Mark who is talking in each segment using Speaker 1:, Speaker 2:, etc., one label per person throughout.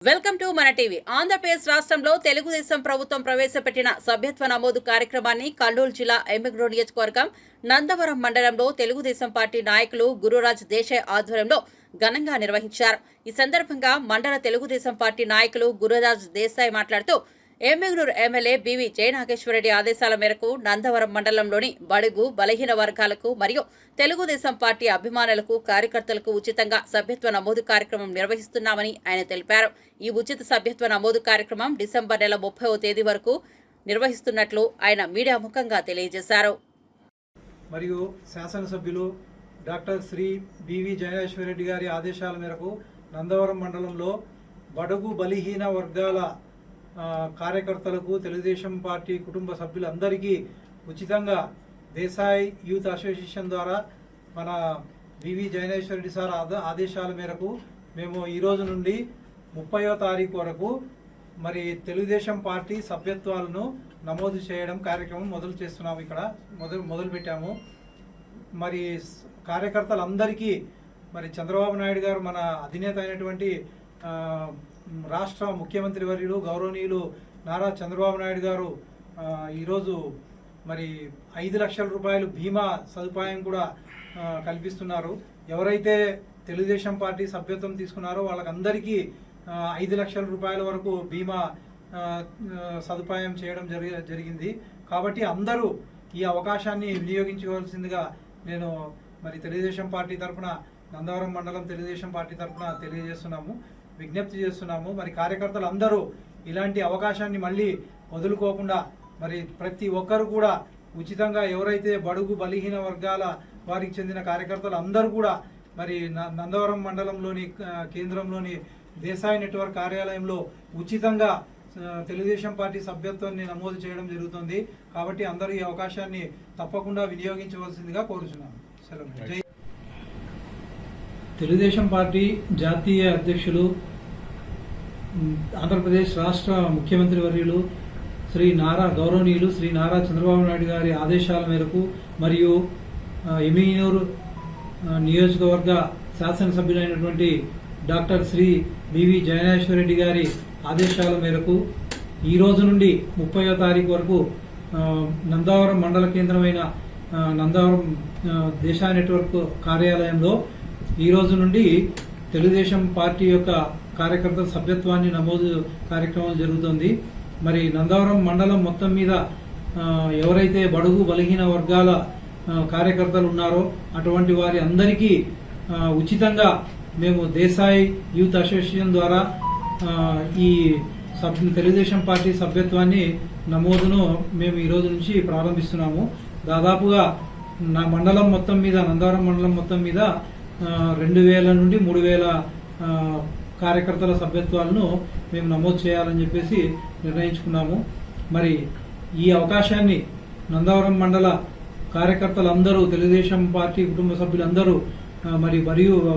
Speaker 1: Welcome to మన TV. Andhra Pradesh రాష్ట్రంలో తెలుగుదేశం ప్రభుత్వం ప్రవేశపెట్టిన సభ్యత్వ నమోదు కార్యక్రమాన్ని కర్నూలు జిల్లా ఎమ్మిగనూరు నియోజకవర్గం నందవరం మండలంలో తెలుగుదేశం పార్టీ నాయకులు గురురాజ్ దేశాయ్ ఆధ్వర్యంలో ఘనంగా నిర్వహించారు. ఈ సందర్భంగా మండల తెలుగుదేశం పార్టీ నాయకులు గురురాజ్ దేశాయ్ మాట్లాడుతూ ఎమ్మిగనూరు ఎమ్మెల్యే బివి జయనాగేశ్వరరెడ్డి ఆదేశాల మేరకు నందవరం మండలంలోని బడుగు బలహీన వర్గాలకు మరియు తెలుగుదేశం పార్టీ అభిమానులకు కార్యకర్తలకు ఉచితంగా సభ్యత్వ నమోదు కార్యక్రమం నిర్వహిస్తున్నామని ఆయన తెలిపారు. ఈ ఉచిత సభ్యత్వ నమోదు కార్యక్రమం డిసెంబర్ నెల 30వ తేదీ వరకు నిర్వహిస్తున్నట్లు ఆయన మీడియా ముఖంగా తెలియజేశారు.
Speaker 2: మరియు శాసనసభ్యులు డాక్టర్ శ్రీ బివి జయనాగేశ్వరరెడ్డి గారి ఆదేశాల మేరకు నందవరం మండలంలో బడుగు బలహీన వర్గాల కార్యకర్తలకు తెలుగుదేశం పార్టీ కుటుంబ సభ్యులందరికీ ఉచితంగా దేశాయ్ యూత్ అసోసియేషన్ ద్వారా మన బివి జయనాగేశ్వరరెడ్డి సార్ ఆదేశాల మేరకు మేము ఈరోజు నుండి 30వ తారీఖు వరకు మరి తెలుగుదేశం పార్టీ సభ్యత్వాలను నమోదు చేయడం కార్యక్రమం మొదలు చేస్తున్నాము. ఇక్కడ మొదలు పెట్టాము. మరి కార్యకర్తలందరికీ మరి చంద్రబాబు నాయుడు గారు మన అధినేత అయినటువంటి రాష్ట్ర ముఖ్యమంత్రి వర్యులు గౌరవనీయులు నారా చంద్రబాబు నాయుడు గారు ఈరోజు మరి 5 లక్షల రూపాయలు బీమా సదుపాయం కూడా కల్పిస్తున్నారు. ఎవరైతే తెలుగుదేశం పార్టీ సభ్యత్వం తీసుకున్నారో వాళ్ళకందరికీ 5 లక్షల రూపాయల వరకు బీమా సదుపాయం చేయడం జరిగింది. కాబట్టి అందరూ ఈ అవకాశాన్ని వినియోగించుకోవాల్సిందిగా నేను మరి తెలుగుదేశం పార్టీ తరఫున నందవరం మండలం తెలుగుదేశం పార్టీ తరఫున తెలియజేస్తున్నాము, విజ్ఞప్తి చేస్తున్నాము. మరి కార్యకర్తలు అందరూ ఇలాంటి అవకాశాన్ని మళ్ళీ వదులుకోకుండా మరి ప్రతి ఒక్కరు కూడా ఉచితంగా ఎవరైతే బడుగు బలహీన వర్గాల వారికి చెందిన కార్యకర్తలు అందరూ కూడా మరి నందవరం మండలంలోని కేంద్రంలోని దేశాయ్ నెట్వర్క్ కార్యాలయంలో ఉచితంగా తెలుగుదేశం పార్టీ సభ్యత్వాన్ని నమోదు చేయడం జరుగుతుంది. కాబట్టి అందరూ ఈ అవకాశాన్ని తప్పకుండా వినియోగించవలసిందిగా కోరుచున్నాను. సెలవు. తెలుగుదేశం పార్టీ జాతీయ అధ్యక్షులు ఆంధ్రప్రదేశ్ రాష్ట్ర ముఖ్యమంత్రి వర్యులు గౌరవనీయులు శ్రీ నారా చంద్రబాబు నాయుడు గారి ఆదేశాల మేరకు మరియు ఎమ్మిగనూరు నియోజకవర్గ శాసనసభ్యులైనటువంటి డాక్టర్ శ్రీ బివి జయనాగేశ్వరరెడ్డి గారి ఆదేశాల మేరకు ఈ రోజు నుండి 30వ తారీఖు వరకు నందవరం మండల కేంద్రమైన నందవరం దేశాయ్ నెట్వర్క్ కార్యాలయంలో ఈ రోజు నుండి తెలుగుదేశం పార్టీ యొక్క కార్యకర్తల సభ్యత్వాన్ని నమోదు కార్యక్రమం జరుగుతుంది. మరి నందవరం మండలం మొత్తం మీద ఎవరైతే బడుగు బలహీన వర్గాల కార్యకర్తలు ఉన్నారో అటువంటి వారి అందరికీ ఉచితంగా మేము దేశాయ్ యూత్ అసోసియేషన్ ద్వారా ఈ తెలుగుదేశం పార్టీ సభ్యత్వాన్ని నమోదును మేము ఈ రోజు నుంచి ప్రారంభిస్తున్నాము. దాదాపుగా నా మండలం మొత్తం మీద నందవరం మండలం మొత్తం మీద 2000 నుండి 3000 కార్యకర్తల సభ్యత్వాలను మేము నమోదు చేయాలని చెప్పేసి నిర్ణయించుకున్నాము. మరి ఈ అవకాశాన్ని నందవరం మండల కార్యకర్తలందరూ తెలుగుదేశం పార్టీ కుటుంబ సభ్యులందరూ మరి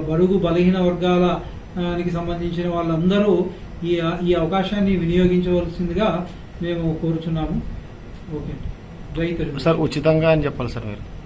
Speaker 2: బడుగు బలహీన వర్గాలకి సంబంధించిన వాళ్ళందరూ ఈ అవకాశాన్ని వినియోగించవలసిందిగా మేము కోరుచున్నాము. ఓకే. జై తెలుగు.
Speaker 3: సార్ ఉచితంగా అని చెప్పాలి సార్ మీరు.